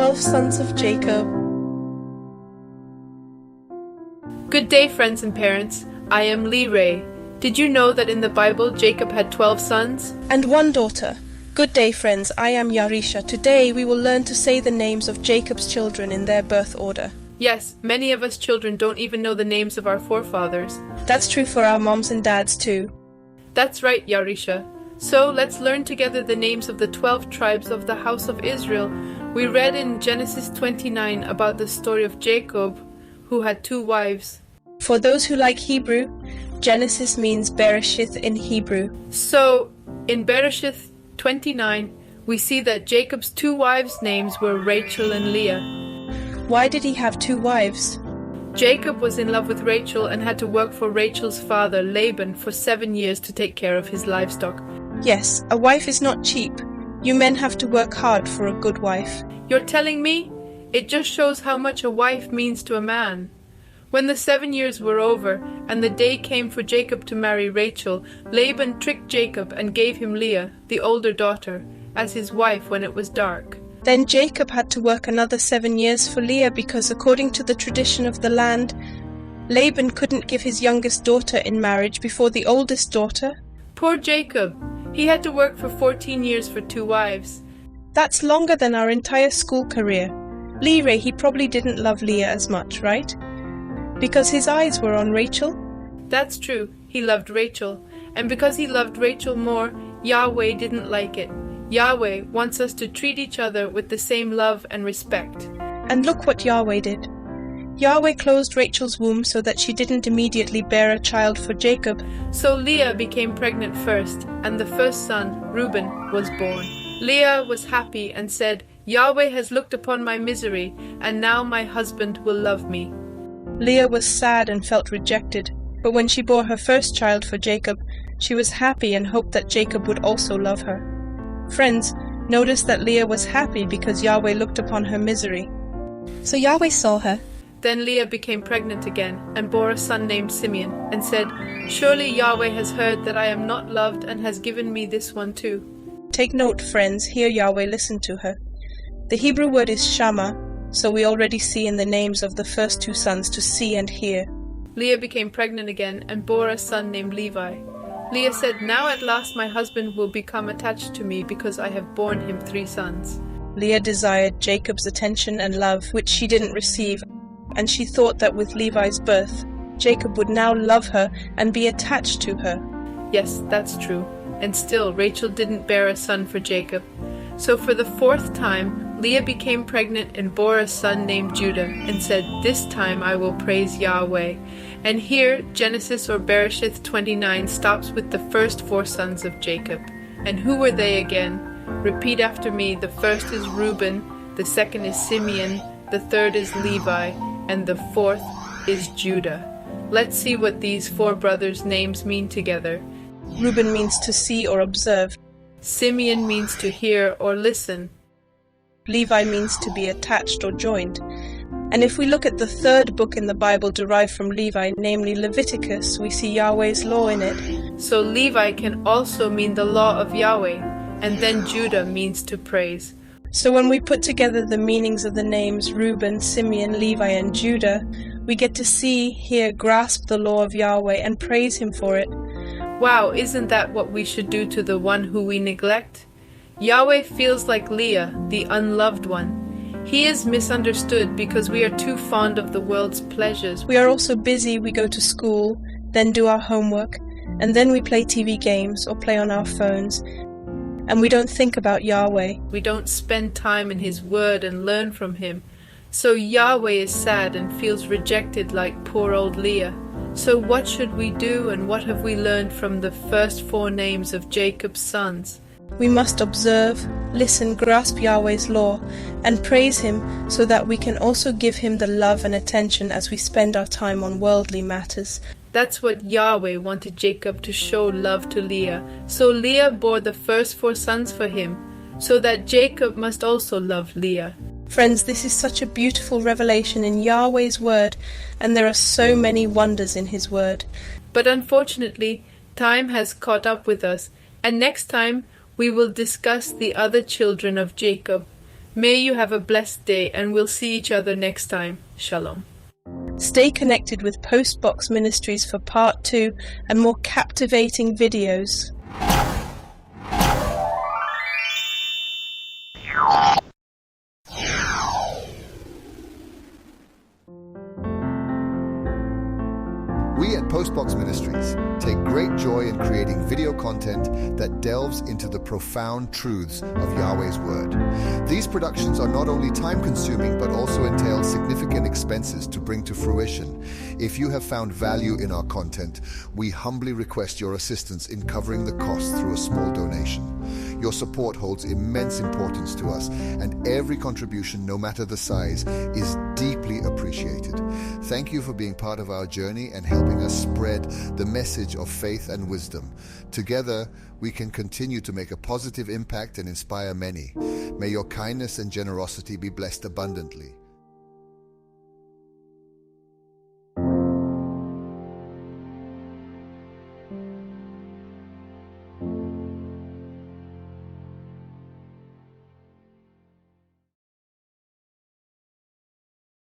12 sons of Jacob. Good day, friends and parents. I am Lee Ray. Did you know that in the Bible Jacob had 12 sons? And one daughter. Good day, friends. I am Yarisha. Today we will learn to say the names of Jacob's children in their birth order. Yes, many of us children don't even know the names of our forefathers. That's true for our moms and dads too. That's right, Yarisha. So let's learn together the names of the 12 tribes of the house of Israel. We read in Genesis 29 about the story of Jacob, who had 2 wives. For those who like Hebrew, Genesis means Bereshith in Hebrew. So, in Bereshith 29, we see that Jacob's 2 wives' names were Rachel and Leah. Why did he have 2 wives? Jacob was in love with Rachel and had to work for Rachel's father, Laban, for 7 years to take care of his livestock. Yes, a wife is not cheap. You men have to work hard for a good wife. You're telling me? It just shows how much a wife means to a man. When the 7 years were over, and the day came for Jacob to marry Rachel, Laban tricked Jacob and gave him Leah, the older daughter, as his wife when it was dark. Then Jacob had to work another 7 years for Leah because according to the tradition of the land, Laban couldn't give his youngest daughter in marriage before the oldest daughter. Poor Jacob! He had to work for 14 years for 2 wives. That's longer than our entire school career. Leroy, he probably didn't love Leah as much, right? Because his eyes were on Rachel? That's true. He loved Rachel. And because he loved Rachel more, Yahweh didn't like it. Yahweh wants us to treat each other with the same love and respect. And look what Yahweh did. Yahweh closed Rachel's womb so that she didn't immediately bear a child for Jacob. So Leah became pregnant first, and the first son, Reuben, was born. Leah was happy and said, Yahweh has looked upon my misery, and now my husband will love me. Leah was sad and felt rejected, but when she bore her first child for Jacob, she was happy and hoped that Jacob would also love her. Friends, notice that Leah was happy because Yahweh looked upon her misery. So Yahweh saw her. Then Leah became pregnant again and bore a son named Simeon and said, Surely Yahweh has heard that I am not loved and has given me this one too. Take note, friends, here Yahweh listened to her. The Hebrew word is Shama, so we already see in the names of the first 2 sons to see and hear. Leah became pregnant again and bore a son named Levi. Leah said, Now at last my husband will become attached to me because I have borne him 3 sons. Leah desired Jacob's attention and love, which she didn't receive, and she thought that with Levi's birth, Jacob would now love her and be attached to her. Yes, that's true. And still, Rachel didn't bear a son for Jacob. So for the 4th time, Leah became pregnant and bore a son named Judah, and said, This time I will praise Yahweh. And here, Genesis or Bereshith 29 stops with the first 4 sons of Jacob. And who were they again? Repeat after me. The first is Reuben, the second is Simeon, the third is Levi, and the 4th is Judah. Let's see what these 4 brothers' names mean together. Reuben means to see or observe. Simeon means to hear or listen. Levi means to be attached or joined. And if we look at the 3rd book in the Bible derived from Levi, namely Leviticus, we see Yahweh's law in it. So Levi can also mean the law of Yahweh, and then Judah means to praise. So when we put together the meanings of the names Reuben, Simeon, Levi, and Judah, we get to see, hear, grasp the law of Yahweh and praise him for it. Wow, isn't that what we should do to the one who we neglect? Yahweh feels like Leah, the unloved one. He is misunderstood because we are too fond of the world's pleasures. We are also busy, we go to school, then do our homework, and then we play TV games or play on our phones. And we don't think about Yahweh. We don't spend time in His Word and learn from Him. So Yahweh is sad and feels rejected like poor old Leah. So what should we do, and what have we learned from the first 4 names of Jacob's sons? We must observe, listen, grasp Yahweh's law, and praise him so that we can also give him the love and attention as we spend our time on worldly matters. That's what Yahweh wanted Jacob to show love to Leah. So Leah bore the first 4 sons for him, so that Jacob must also love Leah. Friends, this is such a beautiful revelation in Yahweh's word, and there are so many wonders in his word. But unfortunately, time has caught up with us, and next time we will discuss the other children of Jacob. May you have a blessed day, and we'll see each other next time. Shalom. Stay connected with Postbox Ministries for Part 2 and more captivating videos. We at Postbox Ministries take great joy in creating video content that delves into the profound truths of Yahweh's Word. These productions are not only time-consuming but also entail significant expenses to bring to fruition. If you have found value in our content, we humbly request your assistance in covering the costs through a small donation. Your support holds immense importance to us, and every contribution, no matter the size, is deeply appreciated. Thank you for being part of our journey and helping us spread the message of faith and wisdom. Together, we can continue to make a positive impact and inspire many. May your kindness and generosity be blessed abundantly.